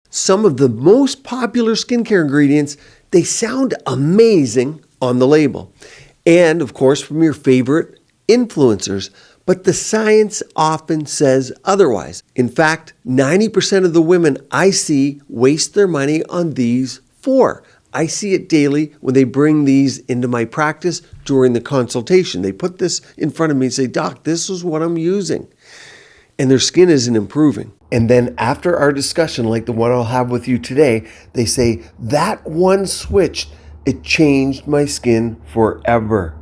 Some of the most popular skincare ingredients, they sound amazing on the label. And of course, from your favorite influencers. But the science often says otherwise. In fact, 90% of the women I see waste their money on these four. I see it daily when they bring these into my practice during the consultation. They put this in front of me and say, "Doc, this is what I'm using." And their skin isn't improving. And then after our discussion, like the one I'll have with you today, they say, "That one switch, it changed my skin forever."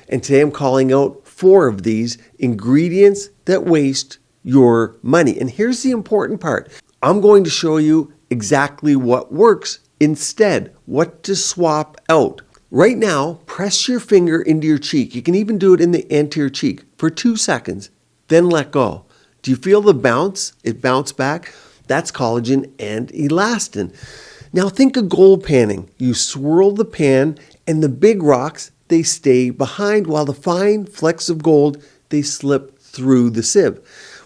And today I'm calling out four of these ingredients that waste your money. And here's the important part. I'm going to show you exactly what works instead, what to swap out. Right now, press your finger into your cheek. You can even do it in the anterior cheek for 2 seconds, then let go. Do you feel the bounce? It bounced back? That's collagen and elastin. Now think of gold panning. You swirl the pan and the big rocks, they stay behind while the fine flecks of gold, they slip through the sieve.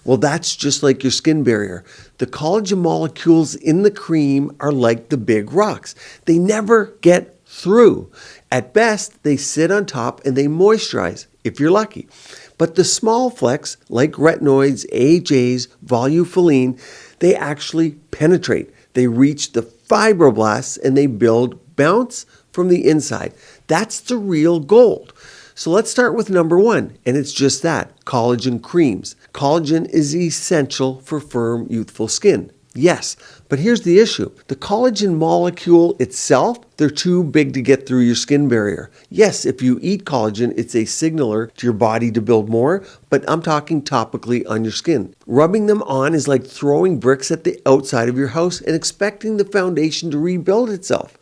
Well, that's just like your skin barrier. The collagen molecules in the cream are like the big rocks. They never get through. At best, they sit on top and they moisturize, if you're lucky. But the small flecks, like retinoids, AHAs, volufiline, they actually penetrate. They reach the fibroblasts and they build bounce from the inside. That's the real gold. So let's start with number one, and it's just that, collagen creams. Collagen is essential for firm, youthful skin. Yes, but here's the issue. The collagen molecule itself, they're too big to get through your skin barrier. Yes, if you eat collagen, it's a signaler to your body to build more, but I'm talking topically on your skin. Rubbing them on is like throwing bricks at the outside of your house and expecting the foundation to rebuild itself.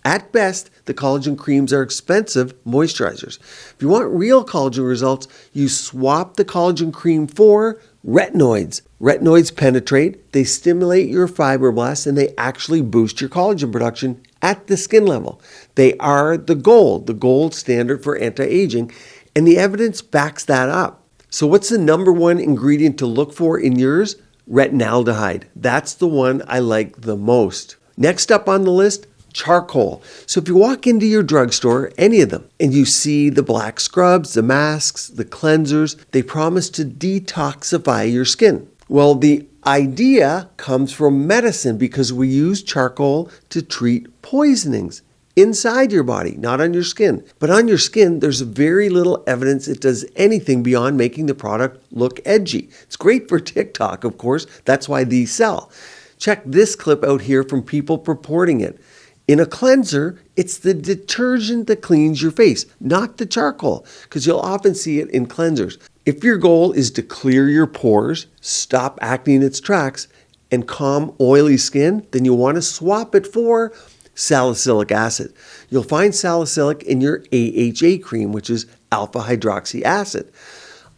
At best, the collagen creams are expensive moisturizers. If you want real collagen results, you swap the collagen cream for retinoids. Retinoids penetrate, they stimulate your fibroblasts, and they actually boost your collagen production at the skin level. They are the gold standard for anti-aging, and the evidence backs that up. So what's the number one ingredient to look for in yours? Retinaldehyde. That's the one I like the most. Next up on the list, charcoal. So if you walk into your drugstore, any of them, and you see the black scrubs, the masks, the cleansers, they promise to detoxify your skin. Well, the idea comes from medicine because we use charcoal to treat poisonings inside your body, not on your skin. But on your skin, there's very little evidence it does anything beyond making the product look edgy. It's great for TikTok, of course. That's why these sell. Check this clip out here from people purporting it. In a cleanser, it's the detergent that cleans your face, not the charcoal, because you'll often see it in cleansers. If your goal is to clear your pores, stop acne in its tracks, and calm oily skin, then you'll want to swap it for salicylic acid. You'll find salicylic in your AHA cream, which is alpha hydroxy acid.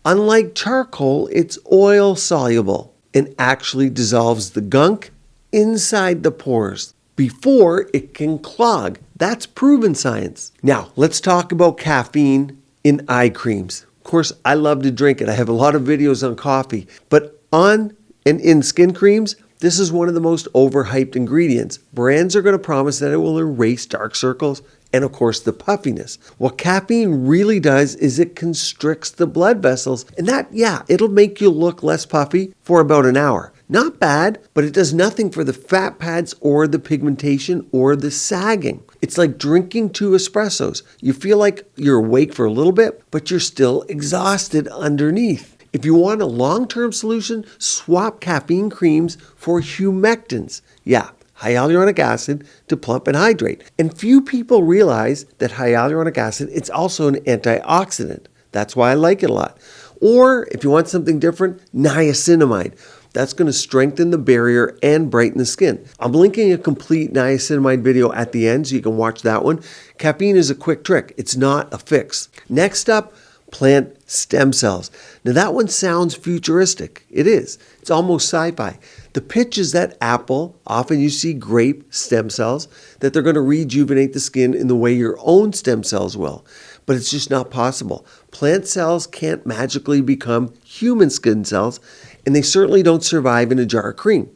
Unlike charcoal, it's oil soluble and actually dissolves the gunk inside the pores before it can clog. That's proven science. Now, let's talk about caffeine in eye creams. Of course, I love to drink it. I have a lot of videos on coffee, but on and in skin creams, this is one of the most overhyped ingredients. Brands are going to promise that it will erase dark circles and, of course, the puffiness. What caffeine really does is it constricts the blood vessels, and that, it'll make you look less puffy for about an hour. Not bad, but it does nothing for the fat pads or the pigmentation or the sagging. It's like drinking 2 espressos. You feel like you're awake for a little bit, but you're still exhausted underneath. If you want a long-term solution, swap caffeine creams for humectants. Hyaluronic acid to plump and hydrate. And few people realize that hyaluronic acid, it's also an antioxidant. That's why I like it a lot. Or if you want something different, niacinamide. That's going to strengthen the barrier and brighten the skin. I'm linking a complete niacinamide video at the end so you can watch that one. Caffeine is a quick trick. It's not a fix. Next up, plant stem cells. Now that one sounds futuristic. It is. It's almost sci-fi. The pitch is that apple, often you see grape stem cells, that they're going to rejuvenate the skin in the way your own stem cells will. But it's just not possible. Plant cells can't magically become human skin cells, and they certainly don't survive in a jar of cream.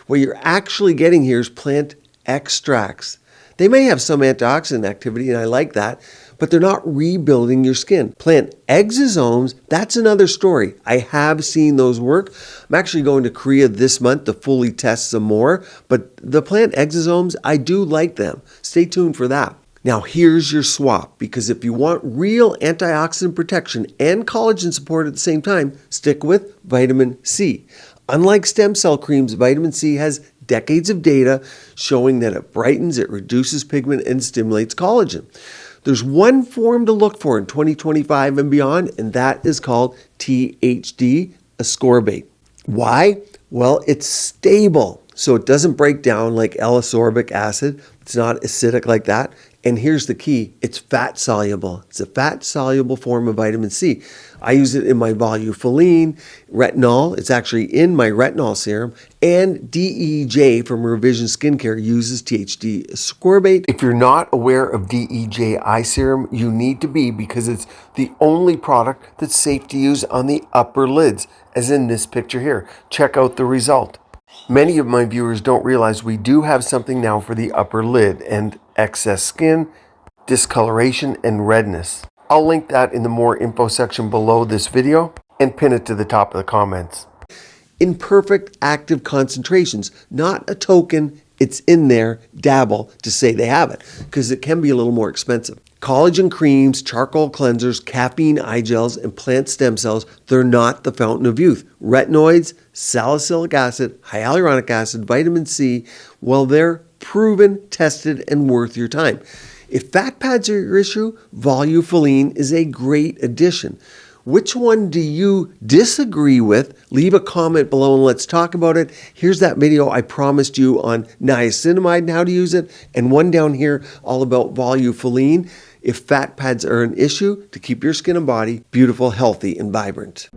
What you're actually getting here is plant extracts. They may have some antioxidant activity, and I like that, but they're not rebuilding your skin. Plant exosomes, that's another story. I have seen those work. I'm actually going to Korea this month to fully test some more, but the plant exosomes, I do like them. Stay tuned for that. Now here's your swap, because if you want real antioxidant protection and collagen support at the same time, stick with vitamin C. Unlike stem cell creams, vitamin C has decades of data showing that it brightens, it reduces pigment, and stimulates collagen. There's one form to look for in 2025 and beyond, and that is called THD ascorbate. Why? Well, it's stable, so it doesn't break down like L-ascorbic acid. It's not acidic like that. And here's the key, it's fat soluble. It's a fat soluble form of vitamin C. I use it in my Volufiline, retinol. It's actually in my retinol serum. And DEJ from Revision Skincare uses THD ascorbate. If you're not aware of DEJ eye serum, you need to be, because it's the only product that's safe to use on the upper lids, as in this picture here. Check out the result. Many of my viewers don't realize we do have something now for the upper lid and excess skin, discoloration, and redness. I'll link that in the more info section below this video and pin it to the top of the comments. In perfect active concentrations, not a token, it's in there, dabble to say they have it, because it can be a little more expensive. Collagen creams, charcoal cleansers, caffeine eye gels, and plant stem cells, they're not the fountain of youth. Retinoids, salicylic acid, hyaluronic acid, vitamin C, well, they're proven, tested, and worth your time. If fat pads are your issue, Volufiline is a great addition. Which one do you disagree with? Leave a comment below and let's talk about it. Here's that video I promised you on niacinamide and how to use it, and one down here all about Volufiline. If fat pads are an issue, to keep your skin and body beautiful, healthy, and vibrant.